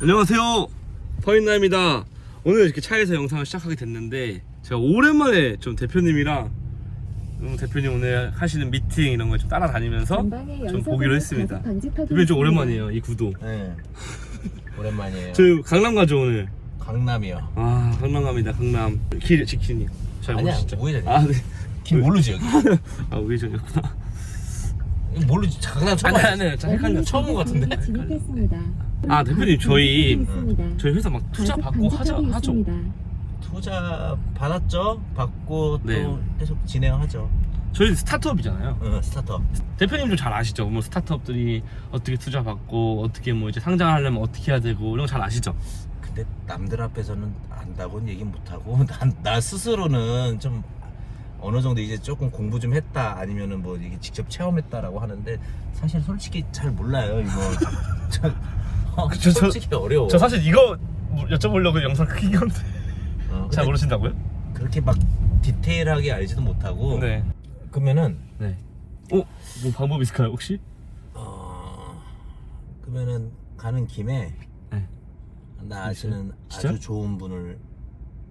안녕하세요, 퍼인나입니다. 오늘 이렇게 차에서 영상을 시작하게 됐는데 제가 오랜만에 좀 대표님이랑 대표님 오늘 하시는 미팅 이런 걸 좀 따라다니면서 좀 보기로 했습니다. 대표님 좀 오랜만이에요, 이 구도. 네. 오랜만이에요. 저 강남 가죠 오늘. 강남이요. 아, 강남 갑니다. 강남 길 지키니 잘 아니야, 모르시죠? 우회전이야. 아, 네. 길 모르지 여기. 아, 우회전이었구나. 모르지. 강남 처음 아니, 헷갈려. 처음 온 것 같은데. 아, 대표님 저희 회사 막 투자 아직 받고 하죠. 있습니다. 투자 받았죠? 받고 네. 또 계속 진행하죠. 저희 스타트업이잖아요. 스타트업. 대표님 좀 잘 아시죠? 뭐 스타트업들이 어떻게 투자 받고 어떻게 뭐 이제 상장하려면 어떻게 해야 되고 이런 거 잘 아시죠? 근데 남들 앞에서는 안다고는 얘기 못 하고 나 스스로는 좀 어느 정도 이제 조금 공부 좀 했다 아니면은 뭐 이게 직접 체험했다라고 하는데 사실 솔직히 잘 몰라요 이거. 저- 솔직히 어려워. 저 사실 이거 여쭤보려고 영상 크긴 건데 근데 잘 모르신다고요? 그렇게 막 디테일하게 알지도 못하고. 네. 그러면은 네. 뭐 방법 있을까요 혹시? 그러면은 가는 김에 네. 나 아시는 진짜요? 아주 좋은 분을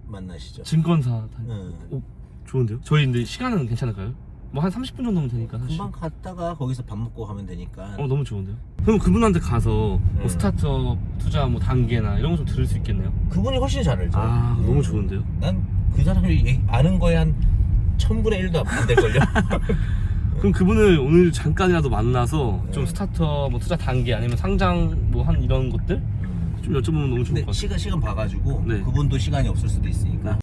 만나시죠. 증권사 응. 좋은데요? 저희 근데 시간은 괜찮을까요? 뭐 한 30분 정도면 되니까 사실. 금방 갔다가 거기서 밥 먹고 가면 되니까. 너무 좋은데요? 그럼 그분한테 가서 뭐 스타트업 투자 뭐 단계나 이런 거 좀 들을 수 있겠네요? 그분이 훨씬 잘 알죠. 아, 너무 좋은데요? 난 그 사람이 아는 거에 한 1000분의 1도 안 될걸요? 그럼 그분을 오늘 잠깐이라도 만나서 네. 좀 스타트업 뭐 투자 단계 아니면 상장 뭐 한 이런 것들 좀 여쭤보면 너무 좋을 근데 것 같아요. 시간 봐가지고 네. 그분도 시간이 없을 수도 있으니까.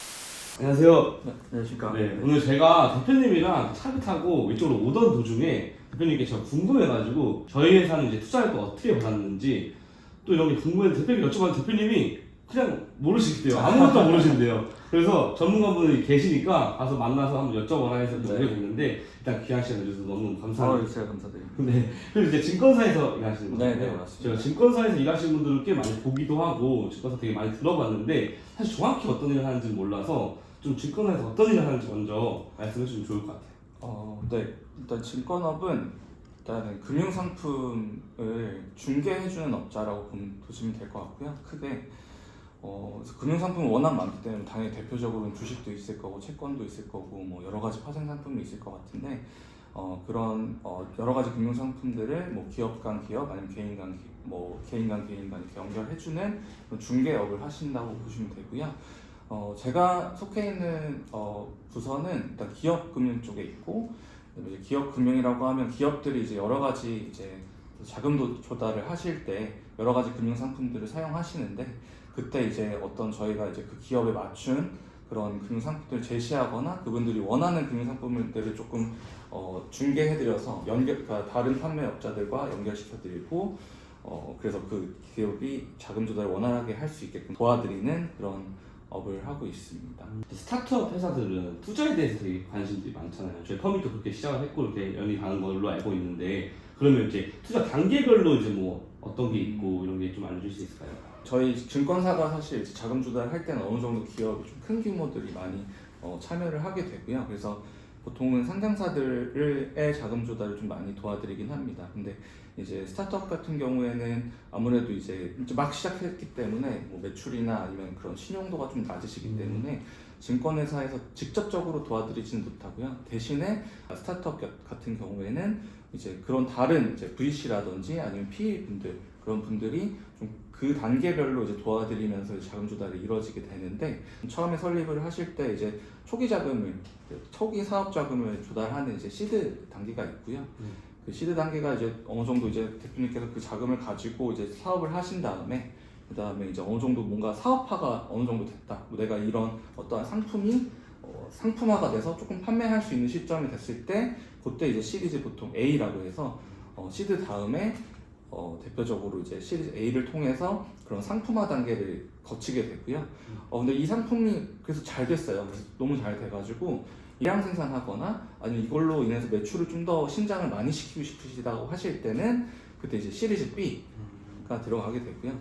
안녕하세요. 안녕하십니까. 네, 오늘 제가 대표님이랑 차를 타고 이쪽으로 오던 도중에 대표님께 제가 궁금해가지고 저희 회사는 이제 투자를 또 어떻게 받았는지 또 이런 게 궁금해서 대표님 여쭤봤는데 대표님이 그냥 모르시겠대요. 아무것도 모르신대요. 그래서 전문가분이 계시니까 가서 만나서 한번 여쭤보라 해서 오게 됐는데 일단 귀한 시간 내주셔서 너무 감사합니다. 제가 감사드립니다. 네, 그리고 이제 증권사에서 일하시는 거예요. 네, 맞습니다. 제가 증권사에서 일하시는 분들을 꽤 많이 보기도 하고 증권사 되게 많이 들어봤는데 사실 정확히 어떤 일을 하는지 몰라서 좀 증권사에서 어떤 일을 하는지 먼저 말씀해 주시면 좋을 것 같아요. 네, 일단 증권업은 일단은 금융상품을 중개해주는 업자라고 보시면 될 것 같고요. 크게 그래서 금융상품은 워낙 많기 때문에 당연히 대표적으로는 주식도 있을 거고 채권도 있을 거고 뭐 여러 가지 파생 상품이 있을 것 같은데 그런 여러 가지 금융상품들을 뭐 기업 간 기업 아니면 개인 간 개인 간 이렇게 연결해주는 그런 중개업을 하신다고 보시면 되고요. 제가 속해 있는 부서는 일단 기업 금융 쪽에 있고, 이제 기업 금융이라고 하면 기업들이 이제 여러 가지 이제 자금 조달을 하실 때 여러 가지 금융 상품들을 사용하시는데, 그때 이제 어떤 저희가 이제 그 기업에 맞춘 그런 금융 상품들을 제시하거나 그분들이 원하는 금융 상품들을 조금 중개해드려서 그러니까 다른 판매업자들과 연결시켜드리고, 그래서 그 기업이 자금 조달을 원활하게 할 수 있게끔 도와드리는 그런 업을 하고 있습니다. 스타트업 회사들은 투자에 대해서 되게 관심들이 많잖아요. 저희 퍼밋도 그렇게 시작을 했고 이렇게 연이 가는 걸로 알고 있는데 그러면 이제 투자 단계별로 이제 뭐 어떤 게 있고 이런 게 좀 알려줄 수 있을까요? 저희 증권사가 사실 이제 자금 조달할 때는 어느 정도 기업이 좀 큰 규모들이 많이 참여를 하게 되고요. 그래서 보통은 상장사들의 자금 조달을 좀 많이 도와드리긴 합니다. 근데 이제 스타트업 같은 경우에는 아무래도 이제 막 시작했기 때문에 뭐 매출이나 아니면 그런 신용도가 좀 낮으시기 때문에 증권회사에서 직접적으로 도와드리지는 못하고요. 대신에 스타트업 같은 경우에는 이제 그런 다른 이제 VC라든지 아니면 PE 분들 그런 분들이 좀 그 단계별로 이제 도와드리면서 자금 조달이 이루어지게 되는데, 처음에 설립을 하실 때 이제 초기 자금을 초기 사업 자금을 조달하는 이제 시드 단계가 있고요. 그 시드 단계가 이제 어느 정도 이제 대표님께서 그 자금을 가지고 이제 사업을 하신 다음에 그 다음에 이제 어느 정도 뭔가 사업화가 어느 정도 됐다. 뭐 내가 이런 어떠한 상품이 상품화가 돼서 조금 판매할 수 있는 시점이 됐을 때 그때 이제 시리즈 보통 A라고 해서 시드 다음에 대표적으로 이제 시리즈 A를 통해서 그런 상품화 단계를 거치게 되고요. 근데 이 상품이 그래서 잘 됐어요. 그래서 너무 잘 돼가지고 일량 생산하거나 아니면 이걸로 인해서 매출을 좀 더 신장을 많이 시키고 싶으시다고 하실 때는 그때 이제 시리즈 B가 들어가게 되고요.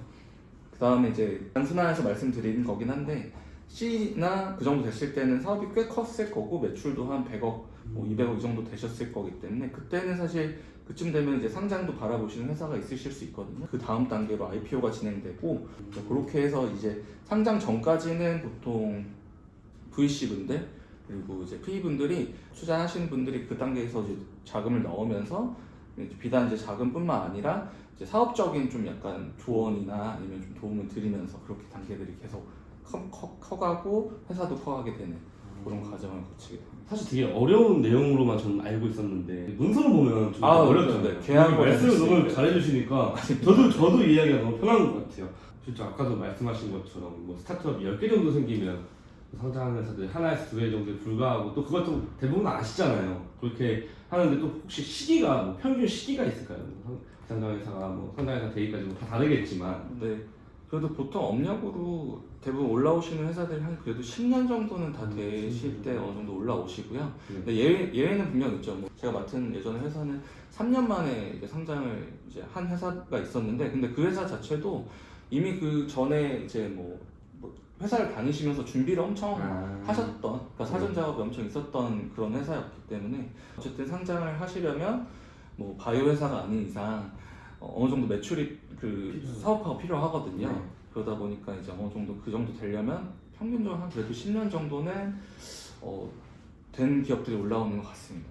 그 다음에 이제 단순화해서 말씀드리는 거긴 한데 C나 그 정도 됐을 때는 사업이 꽤 컸을 거고 매출도 한 100억, 뭐 200억 이 정도 되셨을 거기 때문에 그때는 사실 그쯤 되면 이제 상장도 바라보시는 회사가 있으실 수 있거든요. 그 다음 단계로 IPO가 진행되고 그렇게 해서 이제 상장 전까지는 보통 VC분들 그리고 이제 PE분들이 투자하시는 분들이 그 단계에서 이제 자금을 넣으면서 비단 이제 자금뿐만 아니라 이제 사업적인 좀 약간 조언이나 아니면 좀 도움을 드리면서 그렇게 단계들이 계속 커가고 회사도 커가게 되는 그런 과정을 거치게 됩니다. 사실 되게 어려운 내용으로만 저는 알고 있었는데 문서를 보면 좀 아, 어렵잖아요. 네. 계약 말씀을 너무 해주시니까. 잘해주시니까 저도 이해하기가 너무 편한 것 같아요. 진짜 아까도 말씀하신 것처럼 뭐 스타트업이 10개 정도 생기면 상장하는 회사들 하나에서 2개 정도에 불과하고 또 그것도 대부분 아시잖아요. 그렇게 하는데 또 혹시 시기가 뭐 평균 시기가 있을까요? 상장 회사가 뭐 상장 회사 되기까지 뭐 다 다르겠지만 네. 그래도 보통 업력으로 대부분 올라오시는 회사들이 한 그래도 10년 정도는 다 되실 때 어느 정도 올라오시고요. 근데 예외는 분명 있죠. 뭐 제가 맡은 예전에 회사는 3년 만에 이제 상장을 이제 한 회사가 있었는데, 근데 그 회사 자체도 이미 그 전에 이제 뭐 회사를 다니시면서 준비를 엄청 하셨던, 그러니까 사전 작업이 엄청 있었던 그런 회사였기 때문에 어쨌든 상장을 하시려면 뭐 바이오 회사가 아닌 이상 어느 정도 매출이 그 사업화가 필요하거든요. 네. 그러다 보니까 이제 어느 정도 그 정도 되려면 평균적으로 한 그래도 10년 정도는 된 기업들이 올라오는 것 같습니다.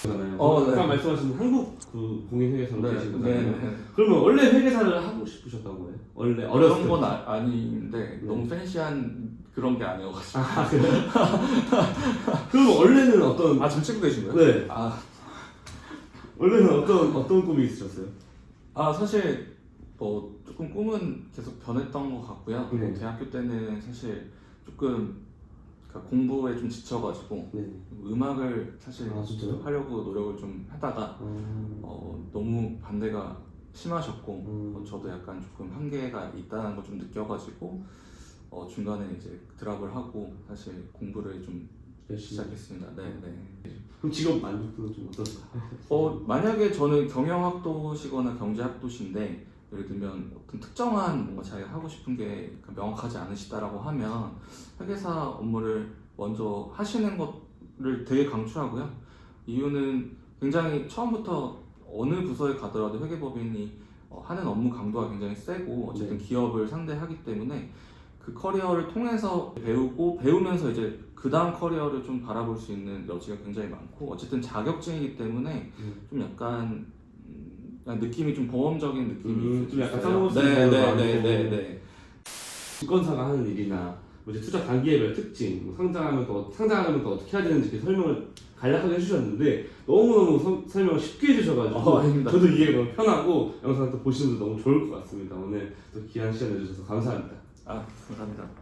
잖아요. 네. 아까 말씀하신 한국 그 공인회계사로 네, 계신 거잖아요. 네. 그러면 원래 회계사를 하고 싶으셨다고 해요? 원래 어렸을 그런 건 때? 아닌데 너무 팬시한 그런 게 아니어가지고. 아, 그래요? 그럼 원래는 어떤 지금 찍고 계신 거예요? 네. 원래는 어떤 꿈이 있으셨어요? 사실 뭐 조금 꿈은 계속 변했던 것 같고요. 네. 뭐 대학교 때는 사실 조금 그러니까 공부에 좀 지쳐가지고 네. 음악을 사실 진짜요? 하려고 노력을 좀 하다가 너무 반대가 심하셨고 저도 약간 조금 한계가 있다는 걸 좀 느껴가지고 중간에 이제 드랍을 하고 사실 공부를 좀 시작했습니다. 네. 그럼 직업 만족도는 좀 어떠세요? 만약에 저는 경영학도시거나 경제학도시인데 예를 들면 어떤 특정한 뭔가 자기가 하고 싶은 게 명확하지 않으시다라고 하면 회계사 업무를 먼저 하시는 것을 되게 강추하고요. 이유는 굉장히 처음부터 어느 부서에 가더라도 회계법인이 하는 업무 강도가 굉장히 세고 어쨌든 기업을 상대하기 때문에 그 커리어를 통해서 배우면서 이제 그 다음 커리어를 좀 바라볼 수 있는 여지가 굉장히 많고 어쨌든 자격증이기 때문에 좀 약간 느낌이 좀 보험적인 느낌이 좀 약간 있어요. 써볼 수 있는 네. 증권사가 하는 일이나 뭐 이제 투자 단계별 특징, 뭐 상장하면 또 어떻게 해야 되는지 이렇게 설명을 간략하게 해주셨는데 너무너무 설명을 쉽게 해주셔가지고 아닙니다. 저도 이해가 너무 편하고 영상 또 보시는 분들 너무 좋을 것 같습니다. 오늘 또 귀한 시간 내주셔서 감사합니다. 감사합니다.